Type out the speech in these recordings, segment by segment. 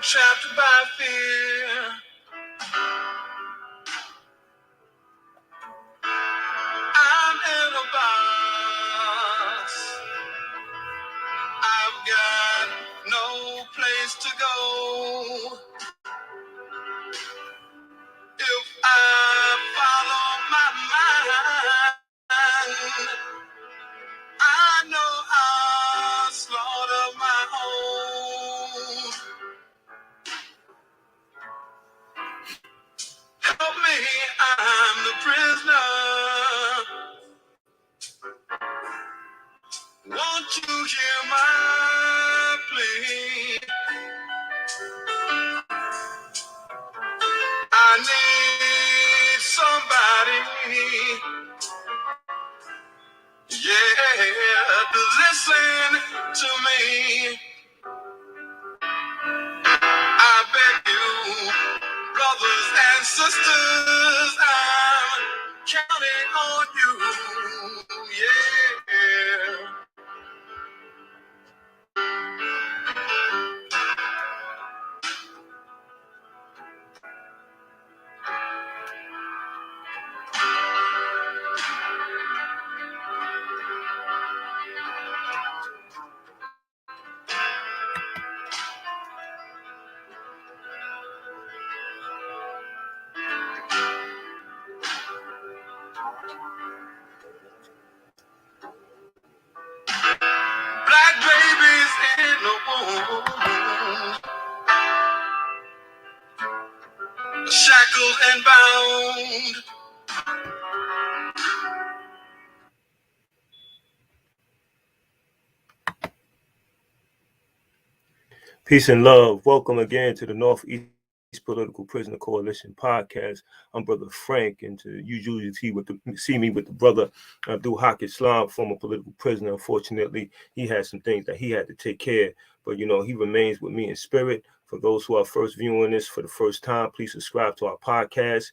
trapped by fear. I'm in a box. I've got no place to go. If I follow my mind, I know I'll slaughter my own. Help me, I'm the prisoner. Won't you hear my plea? I need somebody, yeah, to listen to me. I beg you, brothers and sisters, I'm counting on you, yeah. Black babies in the womb, shackled and bound. Peace and love. Welcome again to the Northeast Political Prisoner Coalition podcast. I'm Brother Frank, and you usually see me with the brother Abdul Haq Islam, former political prisoner. Unfortunately, he had some things that he had to take care of, but he remains with me in spirit. For those who are first viewing this for the first time, please subscribe to our podcast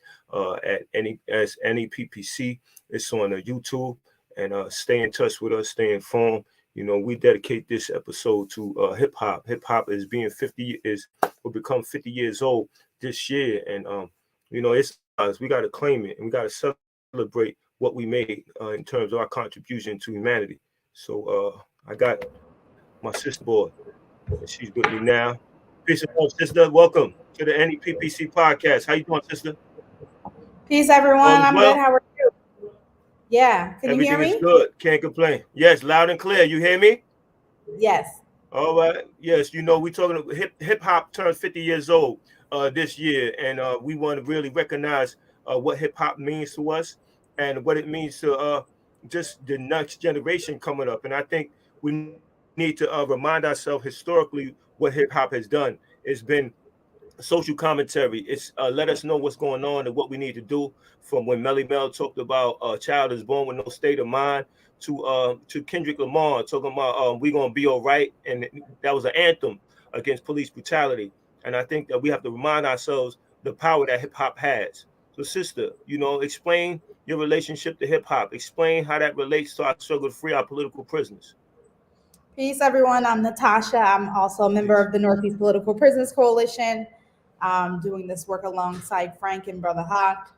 at NEPPC. It's on YouTube, and stay in touch with us, stay informed. We dedicate this episode to hip hop. Hip hop will become 50 years old this year, and it's us. We got to claim it, and we got to celebrate what we made in terms of our contribution to humanity. So I got my sister boy, and she's with me now. Peace and love, sister. Welcome to the NEPPC podcast. How you doing, sister? Peace, everyone. I'm good. How are you? Yeah. Can you hear me? Everything is good. Can't complain. Yes, loud and clear. You hear me? Yes. All right. Yes, we're talking about hip hop turns 50 years old this year, and we want to really recognize what hip hop means to us and what it means to just the next generation coming up. And I think we need to remind ourselves historically what hip hop has done. It's been social commentary. It's let us know what's going on and what we need to do. From when Melly Mel talked about a child is born with no state of mind, to Kendrick Lamar talking about we gonna be all right, and that was an anthem against police brutality. And I think that we have to remind ourselves the power that hip hop has. So, sister, explain your relationship to hip hop. Explain how that relates to our struggle to free our political prisoners. Peace, everyone. I'm Natasha. I'm also a member of the Northeast Political Prisoners Coalition, doing this work alongside Frank and Brother Haq.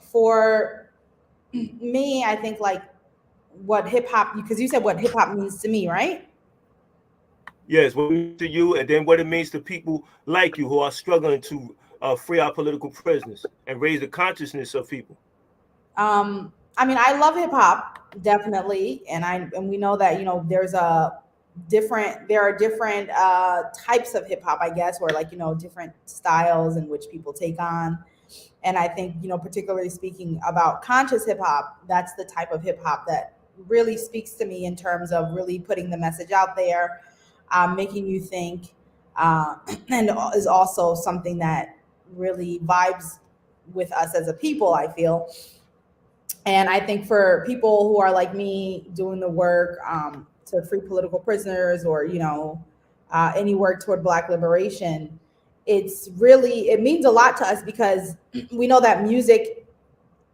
For me, I think what hip hop, because you said what hip hop means to me, right? Yes, what it means to you, and then what it means to people like you who are struggling to free our political prisoners and raise the consciousness of people. I love hip hop, definitely, and we know that there are different types of hip hop, I guess, or different styles in which people take on. And I think particularly speaking about conscious hip hop, that's the type of hip hop that really speaks to me in terms of really putting the message out there, making you think, and is also something that really vibes with us as a people, I feel. And I think for people who are like me doing the work to free political prisoners, or any work toward Black liberation, it means a lot to us, because we know that music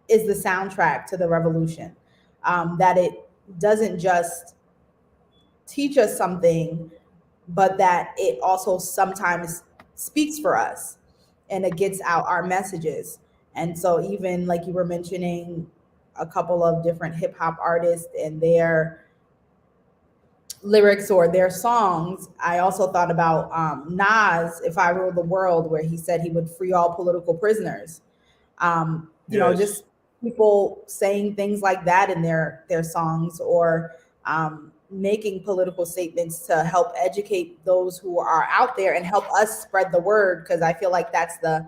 is the soundtrack to the revolution, that it doesn't just teach us something, but that it also sometimes speaks for us and it gets out our messages. And so even like you were mentioning a couple of different hip hop artists and their lyrics or their songs, I also thought about Nas, "If I Rule the World," where he said he would free all political prisoners. You know, Yes. just people saying things like that in their songs, or making political statements to help educate those who are out there and help us spread the word. Because I feel like that's the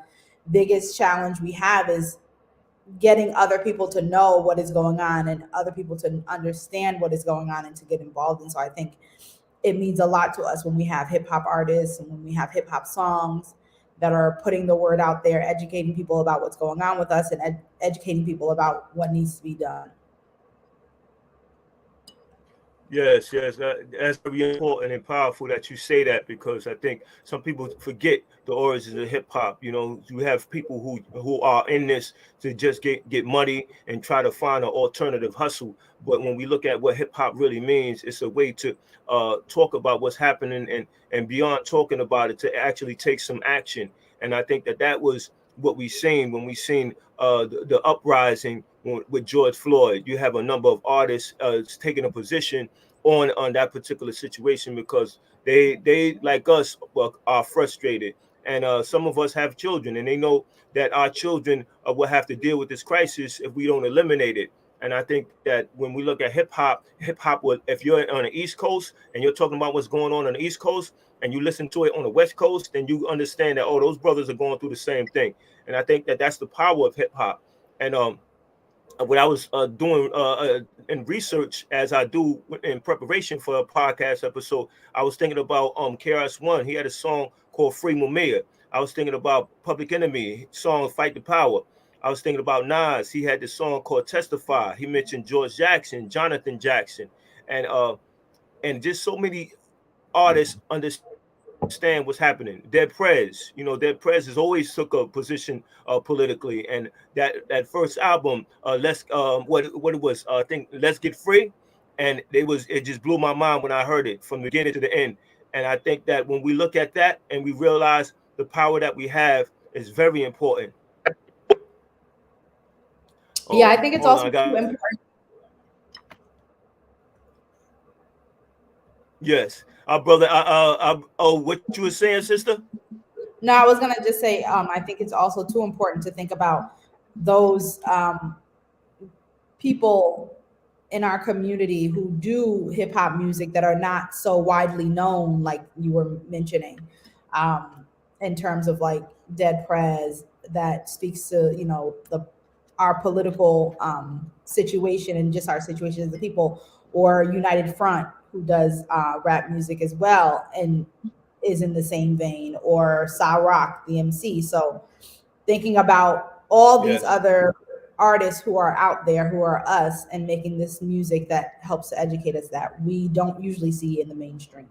biggest challenge we have, is getting other people to know what is going on and other people to understand what is going on and to get involved. And so I think it means a lot to us when we have hip hop artists and when we have hip hop songs that are putting the word out there, educating people about what's going on with us, and educating people about what needs to be done. Yes, yes, that's very important and powerful that you say that, because I think some people forget the origins of hip hop. You know, you have people who are in this to just get money and try to find an alternative hustle. But when we look at what hip hop really means, it's a way to talk about what's happening, and beyond talking about it, to actually take some action. And I think that was what we seen when we seen the uprising with George Floyd. You have a number of artists taking a position on that particular situation, because they like us are frustrated, and some of us have children, and they know that our children will have to deal with this crisis if we don't eliminate it. And I think that when we look at hip hop will, if you're on the East Coast and you're talking about what's going on the East Coast, and you listen to it on the West Coast, then you understand that, oh, those brothers are going through the same thing. And I think that that's the power of hip hop. And what I was doing in research, as I do in preparation for a podcast episode, I was thinking about KRS-One. He had a song called "Free Mumia." I was thinking about Public Enemy song "Fight the Power." I was thinking about Nas. He had this song called "Testify." He mentioned George Jackson, Jonathan Jackson, and just so many artists understand what's happening. Dead Prez, you know, Dead Prez has always took a position politically, and that first album, let's what it was, I think Let's Get Free, and it just blew my mind when I heard it from the beginning to the end. And I think that when we look at that and we realize the power that we have is very important. Yeah, I Oh, think it's hold on, also I too got, important. yes, our brother. Oh, what you were saying, sister? No, I was gonna just say, I think it's also too important to think about those people in our community who do hip hop music that are not so widely known, like you were mentioning, in terms of like Dead Prez, that speaks to, you know, the our political situation and just our situation as a people, or United Front, who does rap music as well and is in the same vein, or Sa Rock, the MC. So thinking about all these Yes. other artists who are out there, who are us, and making this music that helps to educate us, that we don't usually see in the mainstream.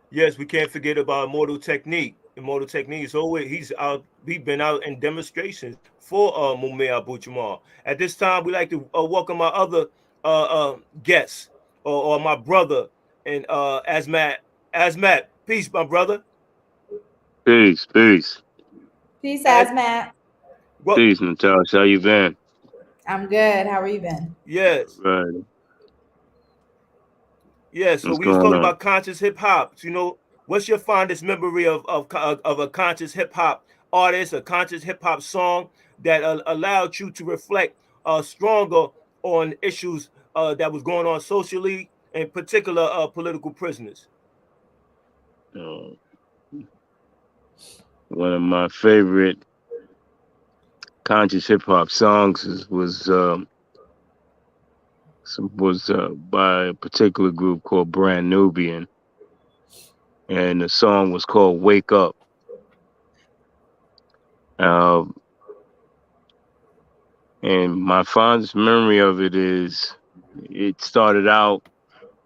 Yes, we can't forget about Immortal Technique. Immortal Technique is always he's out. We've been out in demonstrations for Mumia Abu Jamal. At this time, we like to welcome our other guests, or my brother and Asmat. Asmat, peace, my brother. Peace, peace, Peace, As Asmat. well, peace, Natasha. How you been? I'm good. How are you been? yes, Right. yes. So What's we was going talking on? about conscious hip hop. You know, what's your fondest memory of a conscious hip hop artist, a conscious hip hop song that allowed you to reflect stronger on issues that was going on socially, in particular political prisoners? Uh, One of my favorite conscious hip hop songs was by a particular group called Brand Nubian, and the song was called "Wake Up." Uh, and my fondest memory of it is it started out.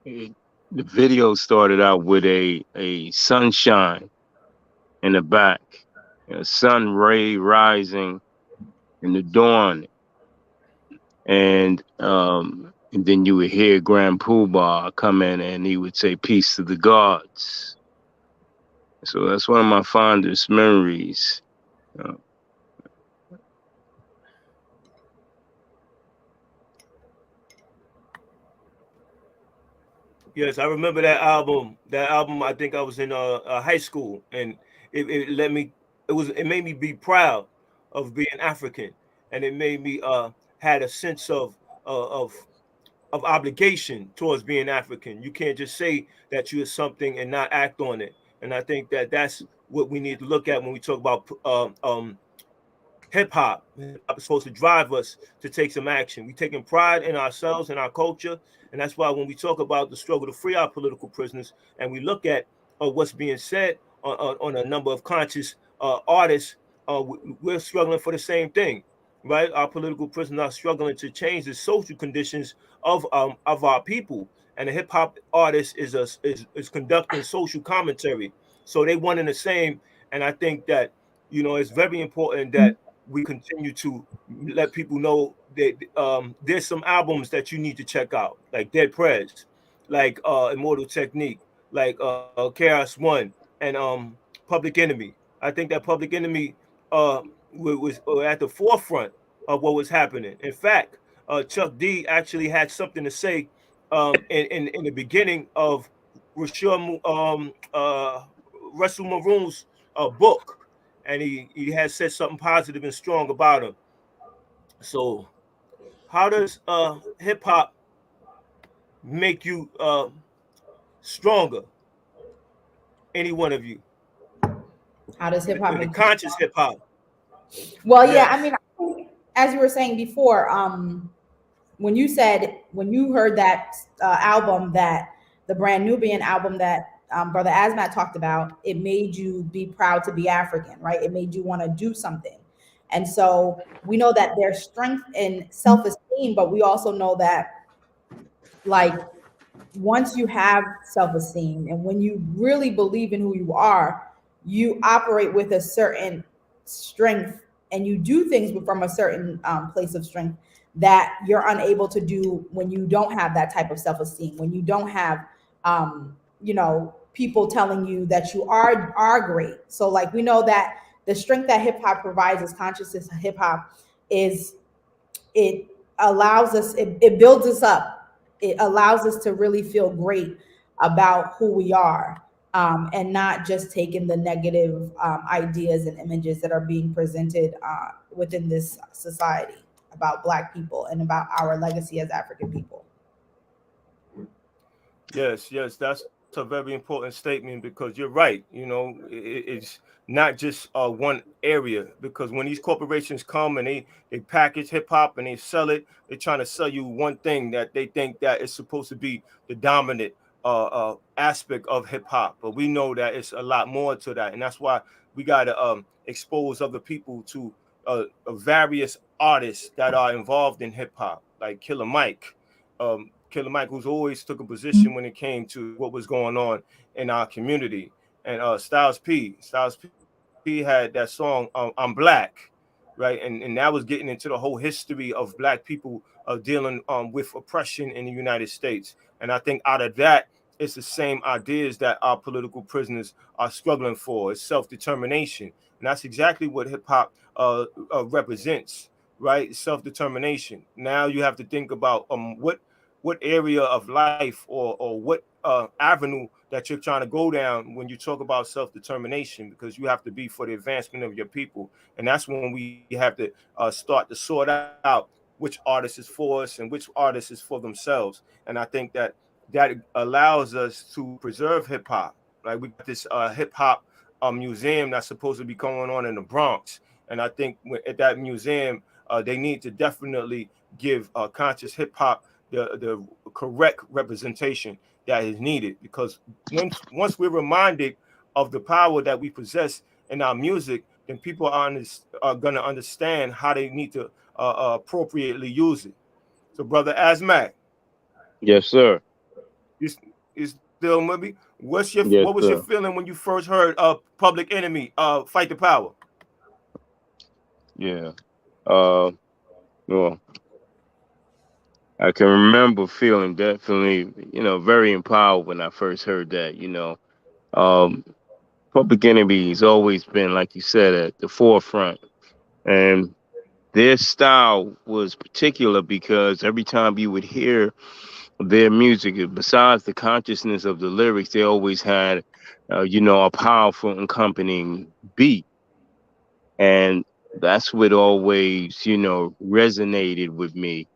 It, the video started out with a sunshine in the back, a sun ray rising in the dawn, and And then you would hear Grand Poobah come in and he would say, "Peace to the gods." So that's one of my fondest memories. Yes, I remember that album. That album, I think I was in high school, and it let me. It made me be proud of being African, and it made me had a sense uh, of of obligation towards being African. You can't just say that you're something and not act on it. And I think that that's what we need to look at when we talk about hip hop. Hip hop is supposed to drive us to take some action. We taking pride in ourselves and our culture, and that's why when we talk about the struggle to free our political prisoners, and we look at what's being said on a number of conscious artists, we're struggling for the same thing, right? Our political prisoners are struggling to change the social conditions of our people, and the hip hop artist is conducting social commentary, so they one and the same. And I think that it's very important that we continue to let people know that there's some albums that you need to check out, like Dead Prez, like Immortal Technique, like Chaos One, and Public Enemy. I think that Public Enemy was at the forefront of what was happening. In fact, Chuck D actually had something to say in the beginning of Russell Maroon's book, and he has said something positive and strong about him. So, how does hip hop make you stronger? Any one of you? How does hip hop The make? conscious hip hop. Well, yeah, I Yes. mean, I think, as you were saying before, when you heard that album, that the Brand Nubian album that Brother Asmat talked about, it made you be proud to be African, right? It made you want to do something. And so we know that there's strength in self-esteem, but we also know that, like, once you have self-esteem and when you really believe in who you are, you operate with a certain strength, and you do things from a certain place of strength that you're unable to do when you don't have that type of self-esteem, when you don't have people telling you that you are great. So, like, we know that the strength that hip hop provides, as consciousness hip hop, is it allows us, it builds us up. It allows us to really feel great about who we are, and not just taking the negative ideas and images that are being presented within this society about Black people and about our legacy as African people. Yes, that's a very important statement, because you're right. It's not just one area, because when these corporations come and they package hip hop and they sell it, they're trying to sell you one thing that they think that is supposed to be the dominant aspect of hip hop. But we know that it's a lot more to that, and that's why we got to expose other people to various artists that are involved in hip hop, like Killer Mike. Killer Mike, who's always took a position when it came to what was going on in our community, and Styles P had that song "I'm Black," right, and that was getting into the whole history of Black people dealing with oppression in the United States. And I think out of that, it's the same ideas that our political prisoners are struggling for. It's self-determination, and that's exactly what hip hop represents, right? Self-determination. Now you have to think about what area of life or what avenue that you're trying to go down when you talk about self-determination, because you have to be for the advancement of your people. And that's when we have to start to sort out which artist is for us and which artist is for themselves. And I think that allows us to preserve hip hop. Like, we got this hip hop museum that's supposed to be going on in the Bronx. And I think at that museum, they need to definitely give conscious hip hop the correct representation that is needed, because once we're reminded of the power that we possess in our music, then people are going to understand how they need to appropriately use it. So, Brother Asmat, Yes, sir. you, you still maybe Yes, what was your sir. feeling when you first heard Public Enemy Fight the Power? Yeah. Uh, well, I can remember feeling definitely, very empowered when I first heard that. Um, Public Enemy's always been, like you said, at the forefront, and their style was particular because every time you would hear their music, besides the consciousness of the lyrics, they always had, a powerful accompanying beat. And that's what always, resonated with me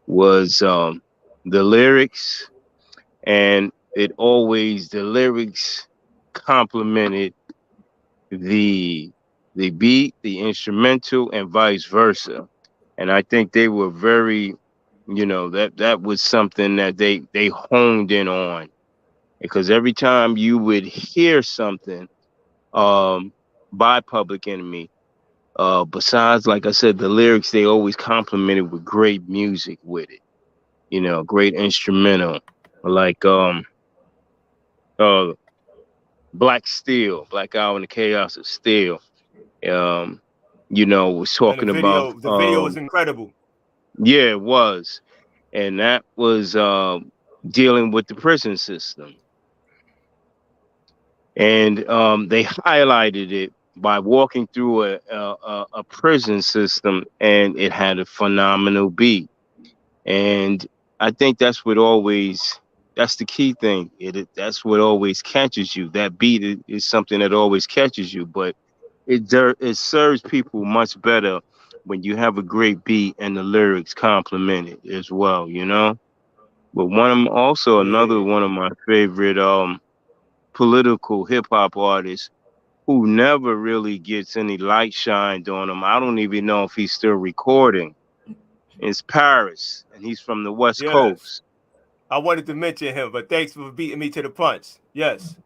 was the lyrics. And the lyrics complemented the beat, the instrumental, and vice versa. And I think they were very, that was something that they honed in on, because every time you would hear something by Public Enemy, besides, like I said, the lyrics, they always complemented with great music with it, great instrumental, like uh Black Steel, Black Hour and the Chaos of Steel. Um, was And talking about the video is incredible. yeah, it was. And that was dealing with the prison system. And they highlighted it by walking through a prison system, and it had a phenomenal beat. And I think that's the key thing. That's what always catches you. That beat is something that always catches you, but it serves people much better when you have a great beat and the lyrics complement it as well, But another Yeah. one of my favorite political hip hop artists who never really gets any light shined on him. I don't even know if he's still recording. It's Paris, and he's from the West Yes. Coast. I wanted to mention him, but thanks for beating me to the punch. Yes.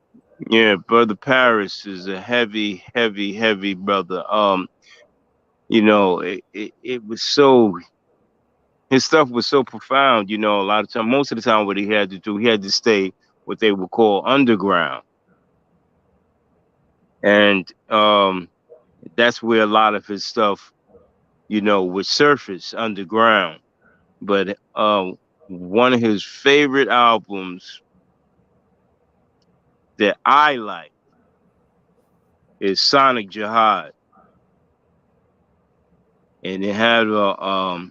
Yeah, Brother Paris is a heavy, heavy, heavy brother. It was so, his stuff was so profound, a lot of time, most of the time what he had to do, he had to stay what they would call underground. And that's where a lot of his stuff, would surface underground. But one of his favorite albums that I like is Sonic Jihad. And it had a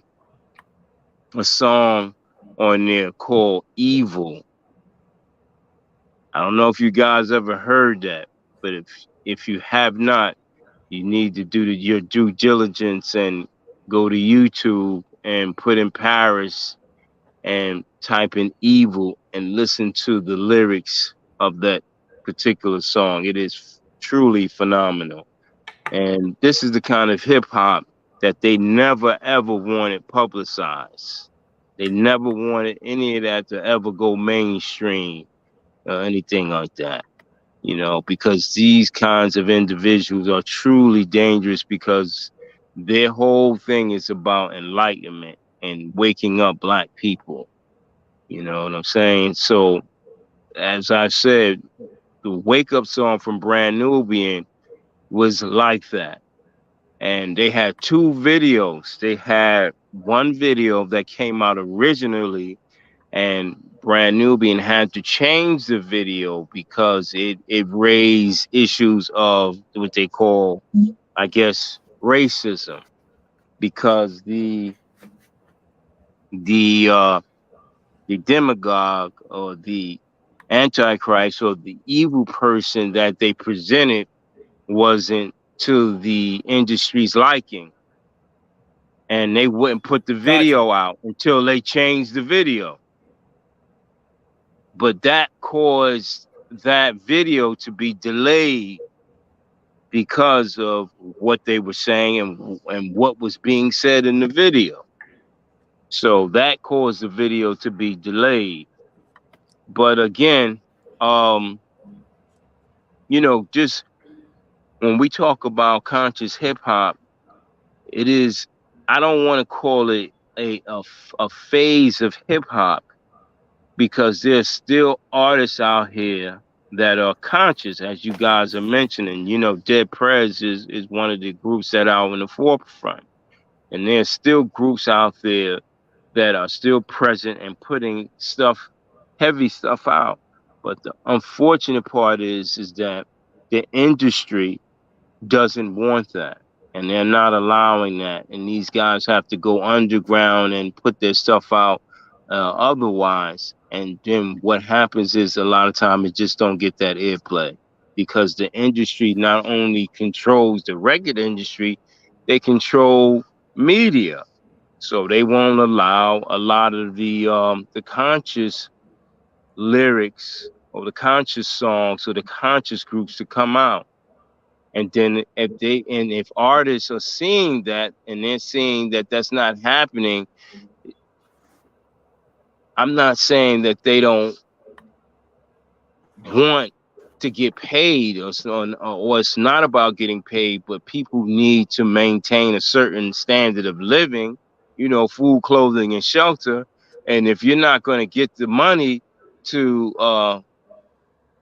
song on there called Evil. I don't know if you guys ever heard that, but if you have not, you need to do your due diligence and go to YouTube and put in Paris and type in Evil and listen to the lyrics of that particular song. It is truly phenomenal. And this is the kind of hip hop that they never ever wanted publicized. They never wanted any of that to ever go mainstream or anything like that, because these kinds of individuals are truly dangerous, because their whole thing is about enlightenment and waking up Black people. You know what I'm saying? So, as I said, the wake up song from Brand Nubian was like that. And they had two videos. They had one video that came out originally, and Brand Nubian had to change the video because it raised issues of what they call, I guess, racism, because the demagogue or the antichrist or the evil person that they presented wasn't to the industry's liking, and they wouldn't put the video Gotcha. out until they changed the video. But that caused that video to be delayed because of what they were saying and what was being said in the video. So that caused the video to be delayed. But again, just when we talk about conscious hip hop, it is, I don't want to call it a phase of hip hop, because there's still artists out here that are conscious, as you guys are mentioning. Dead Prez is one of the groups that are in the forefront. And there's still groups out there that are still present and putting heavy stuff out. But the unfortunate part is that the industry doesn't want that, and they're not allowing that. And these guys have to go underground and put their stuff out otherwise. And then what happens is a lot of time it just don't get that airplay because the industry not only controls the record industry, they control media. So they won't allow a lot of the conscious lyrics or the conscious songs or the conscious groups to come out. And then if artists are seeing that and they're seeing that that's not happening, I'm not saying that they don't want to get paid or it's not about getting paid, but people need to maintain a certain standard of living, food, clothing, and shelter. And if you're not going to get the money to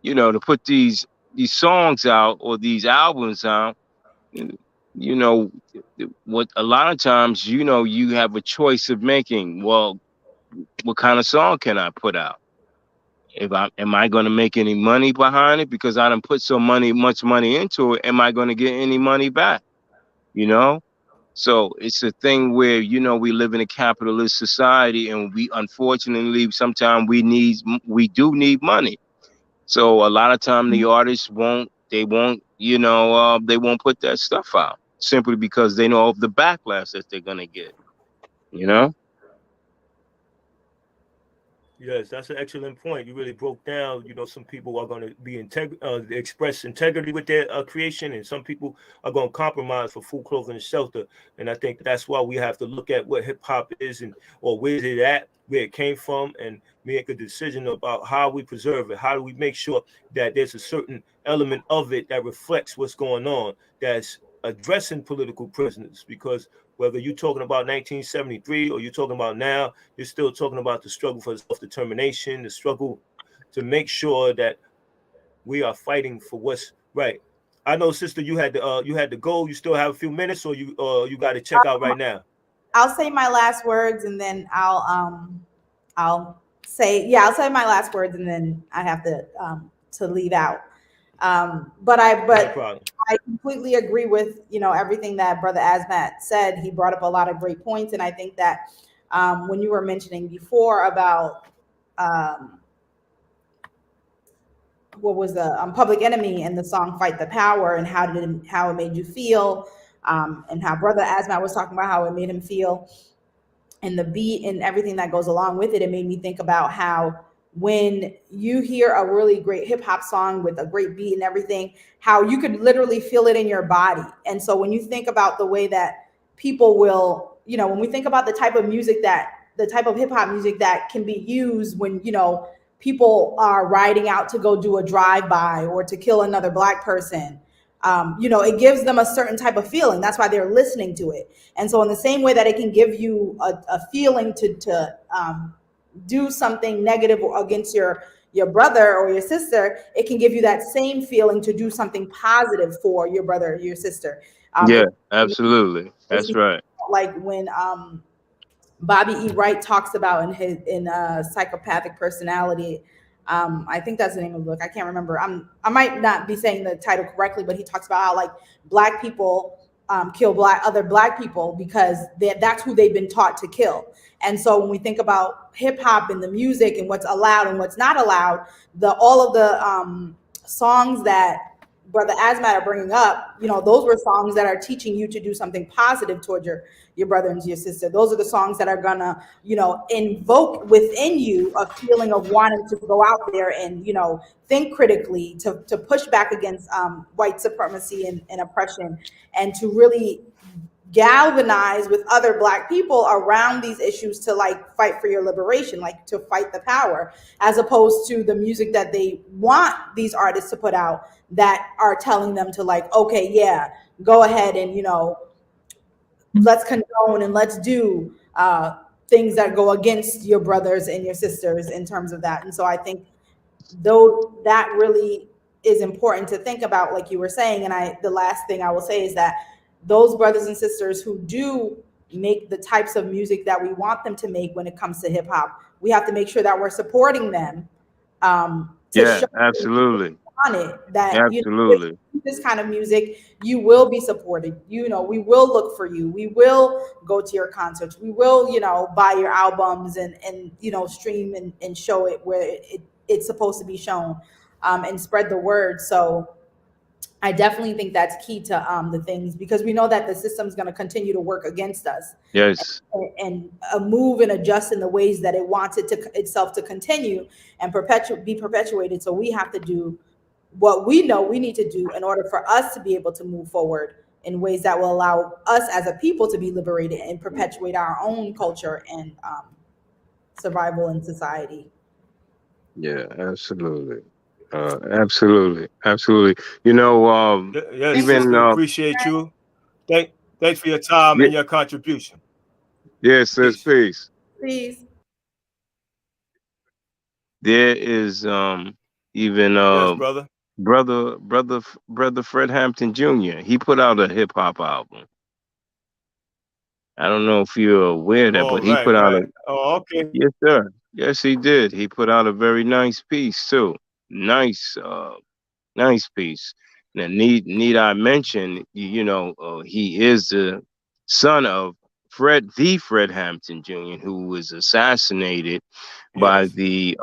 to put these songs out or these albums out, what a lot of times, you have a choice of making, well, what kind of song can I put out? Am I going to make any money behind it? Because I done put much money into it. Am I going to get any money back? So it's a thing where, we live in a capitalist society, and we, unfortunately, sometimes we do need money. So a lot of time the artists won't put that stuff out simply because they know of the backlash that they're going to get, Yes, that's an excellent point. You really broke down. Some people are going to be express integrity with their creation, and some people are going to compromise for food, clothing, and shelter. And I think that's why we have to look at what hip hop is or where is it at, where it came from, and make a decision about how we preserve it. How do we make sure that there's a certain element of it that reflects what's going on, that's addressing political prisoners? Because whether you're talking about 1973 or you're talking about now, you're still talking about the struggle for self-determination, the struggle to make sure that we are fighting for what's right. I know, sister, you had to go. You still have a few minutes, or you got to check out right now. I'll say my last words, and then I'll say my last words, and then I have to leave out. But I completely agree with everything that Brother Azmat said. He brought up a lot of great points, and I think that when you were mentioning before about what was the Public Enemy and the song "Fight the Power" and how it made you feel, and how Brother Azmat was talking about how it made him feel, and the beat and everything that goes along with it, it made me think about how when you hear a really great hip hop song with a great beat and everything, how you could literally feel it in your body. And so when you think about the way that people will, when we think about the type of hip hop music that can be used when, people are riding out to go do a drive-by or to kill another Black person, it gives them a certain type of feeling. That's why they're listening to it. And so in the same way that it can give you a feeling to do something negative against your brother or your sister, it can give you that same feeling to do something positive for your brother or your sister. Yeah, absolutely. That's right. Like when Bobby E. Wright talks about in Psychopathic Personality, I think that's the name of the book. I can't remember. I might not be saying the title correctly, but he talks about how like Black people kill other Black people because that's who they've been taught to kill. And so when we think about hip hop and the music and what's allowed and what's not allowed, all of the songs that Brother Azmat are bringing up, those were songs that are teaching you to do something positive toward your brother and your sister. Those are the songs that are gonna, invoke within you a feeling of wanting to go out there and, think critically, to push back against white supremacy and oppression, and to really galvanize with other Black people around these issues to like fight for your liberation, like to fight the power, as opposed to the music that they want these artists to put out that are telling them to like, okay, yeah, go ahead and, let's condone and let's do things that go against your brothers and your sisters in terms of that. And so I think though that really is important to think about, like you were saying. And the last thing I will say is that those brothers and sisters who do make the types of music that we want them to make when it comes to hip hop. We have to make sure that we're supporting them, to Yeah, show absolutely. on it that, you know, if Absolutely. you do this kind of music, you will be supported. You know, we will look for you. We will go to your concerts. We will, you know, buy your albums and you know, stream and show it where it's supposed to be shown, and spread the word. So I definitely think that's key to the things, because we know that the system's going to continue to work against us, Yes. and move and adjust in the ways that it wants itself to continue and be perpetuated. So we have to do what we know we need to do in order for us to be able to move forward in ways that will allow us as a people to be liberated and perpetuate our own culture and survival in society. Yeah, absolutely. Absolutely. Absolutely. You know, Yes, Thank you. sis, even we appreciate you. Thanks for your time yeah, and your contribution. yes, there's Peace. peace. Please. There is even Yes, brother. brother Fred Hampton Jr. He put out a hip hop album. I don't know if you're aware of that, Oh, but he put out a right. Oh, okay. yes, sir. Yes, he did. He put out a very nice piece too. Nice, nice piece. Now, need I mention? You know, he is the son of Fred Hampton Jr., who was assassinated by Yes. the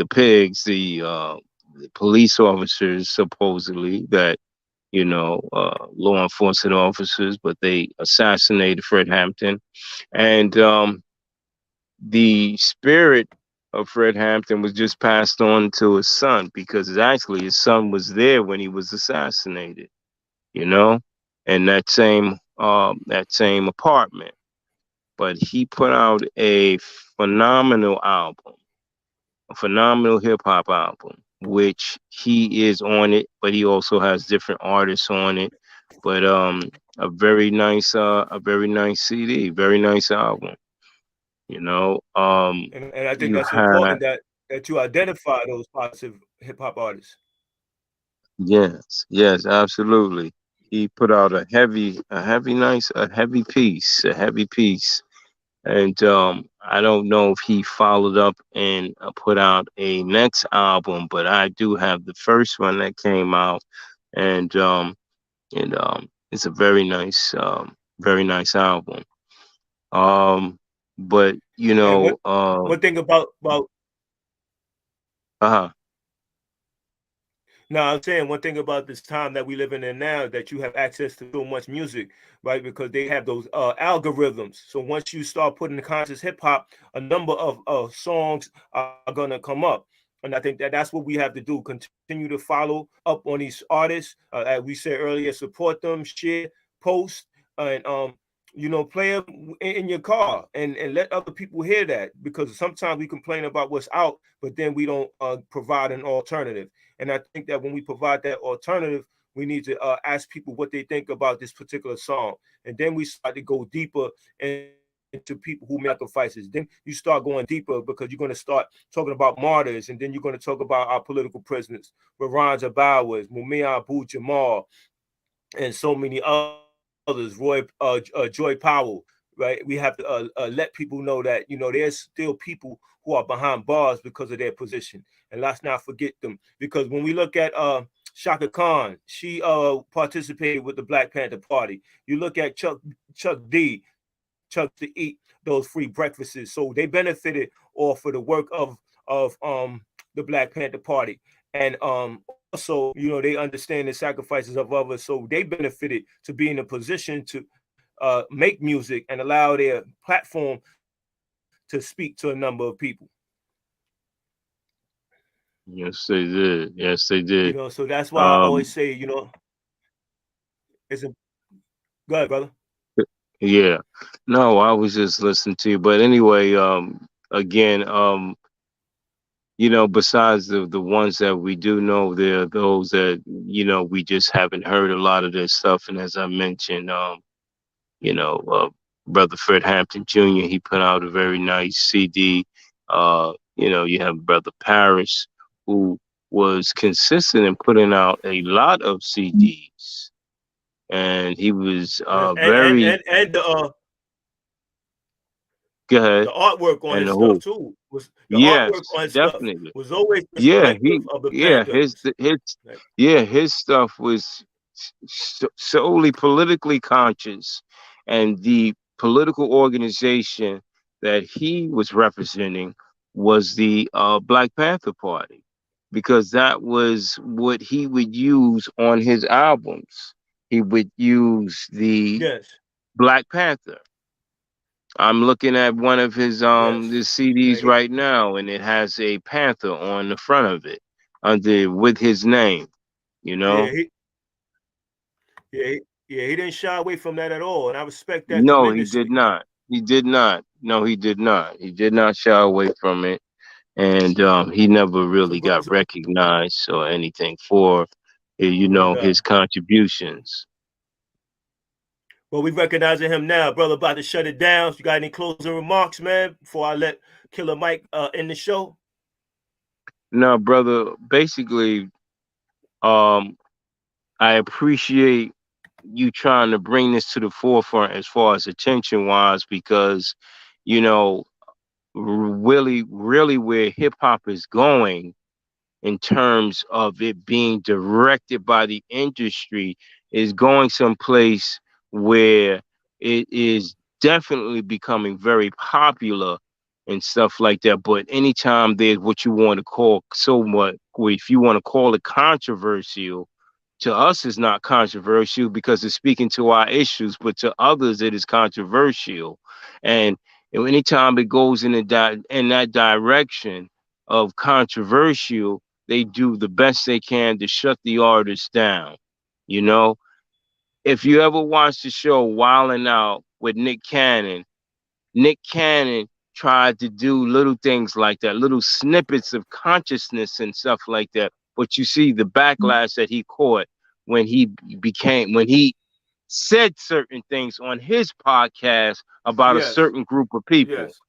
pigs, the police officers, supposedly that law enforcement officers, but they assassinated Fred Hampton, and the spirit of Fred Hampton was just passed on to his son because actually his son was there when he was assassinated, you know, in that same apartment. But he put out a phenomenal album, a phenomenal hip hop album, which he is on it, but he also has different artists on it. But a very nice CD, very nice album. You know, And I think you that's had important that you identify those positive hip hop artists. yes, yes, absolutely. He put out a heavy piece. And I don't know if he followed up and put out a next album, but I do have the first one that came out, and it's a very nice album. But And one thing about uh-huh, now I'm saying one thing about this time that we living in now, that you have access to so much music, right? Because they have those algorithms. So once you start putting conscious hip hop, a number of songs are gonna come up. And I think that that's what we have to do. Continue to follow up on these artists. As we said earlier, support them, share, post, and play them in your car and let other people hear that. Because sometimes we complain about what's out, but then we don't provide an alternative. And I think that when we provide that alternative, we need to ask people what they think about this particular song. And then we start to go deeper into people who make sacrifices. Then you start going deeper because you're going to start talking about martyrs. And then you're going to talk about our political prisoners, Ronza Bowers, Mumia Abu Jamal, and so many others, Joy Powell. Right, we have to let people know that there's still people who are behind bars because of their position, and let's not forget them. Because when we look at Shaka Khan, she participated with the Black Panther Party. You look at Chuck D, Chuck to eat those free breakfasts, so they benefited off of the work of the Black Panther Party, and also they understand the sacrifices of others, so they benefited to be in a position to make music and allow their platform to speak to a number of people. yes, they did. Yes, they did. So that's why I always Um, say, it's a go ahead, brother. yeah. No, I was just listening to you. But anyway, again, besides the ones that we do know, there are those that, we just haven't heard a lot of their stuff. And as I mentioned, you know, uh, Brother Fred Hampton Jr., he put out a very nice CD. You have Brother Paris, who was consistent in putting out a lot of CDs. And he was Yes, and and very, and and the Go ahead. The artwork on And his the stuff who? too was the Yes, artwork on his stuff definitely. was always Yeah, reflective of the his Panthers. his Like, yeah, his stuff was solely politically conscious, and the political organization that he was representing was the Black Panther Party, because that was what he would use on his albums. He would use the yes, Black Panther. I'm looking at one of his yes. CDs Like, right now, and it has a panther on the front of it, under with his name. You yeah, know, he didn't shy away from that at all, and I respect that no, he did tremendously. not. He did not. No, he did not. He did not shy away from it, and he never So, really got recognized or anything for, his no. contributions. Well, we recognizing him now, brother. About to shut it down. So you got any closing remarks, man, before I let Killer Mike end the show? No, brother. Basically, um, I appreciate you trying to bring this to the forefront as far as attention wise, because you know really where hip hop is going in terms of it being directed by the industry is going someplace where it is definitely becoming very popular and stuff like that. But anytime there's what you want to call so much, if you want to call it controversial, to us is not controversial because it's speaking to our issues, but to others it is controversial. And anytime it goes in that direction of controversial, they do the best they can to shut the artist down. You know, if you ever watch the show Wildin' Out with Nick Cannon tried to do little things like that, little snippets of consciousness and stuff like that. But you see the backlash that he caught when when he said certain things on his podcast about a Yes, certain group of people. yes,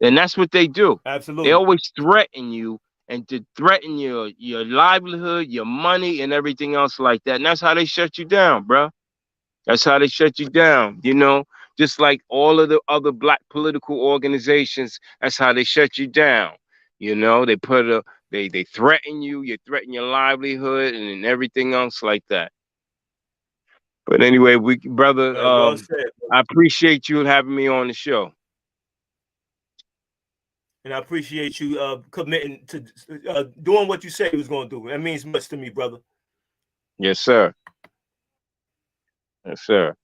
And that's what they do. They absolutely. always threaten you and to threaten your livelihood, your money, and everything else like that. And that's how they shut you down, bro. That's how they shut you down, just like all of the other black political organizations. That's how they shut you down. They they threaten you, you threaten your livelihood and everything else like that. But anyway, brother, Right, well said. I appreciate you having me on the show. And I appreciate you committing to doing what you said you was going to do. That means much to me, brother. Yes, sir. Yes, sir.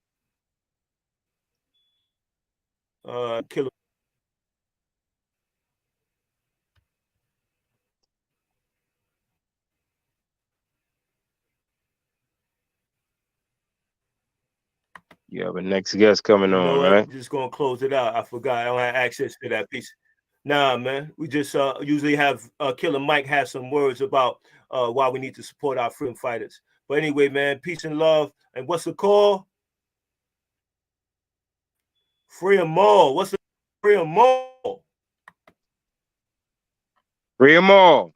Killer. You have a next guest coming You know on, what? right? We're just going to close it out. I forgot. I don't have access to that piece. Nah, man. We just usually have Killer Mike have some words about why we need to support our freedom fighters. But anyway, man, peace and love. And what's the call? Free them all. What's the free them all? Free them all.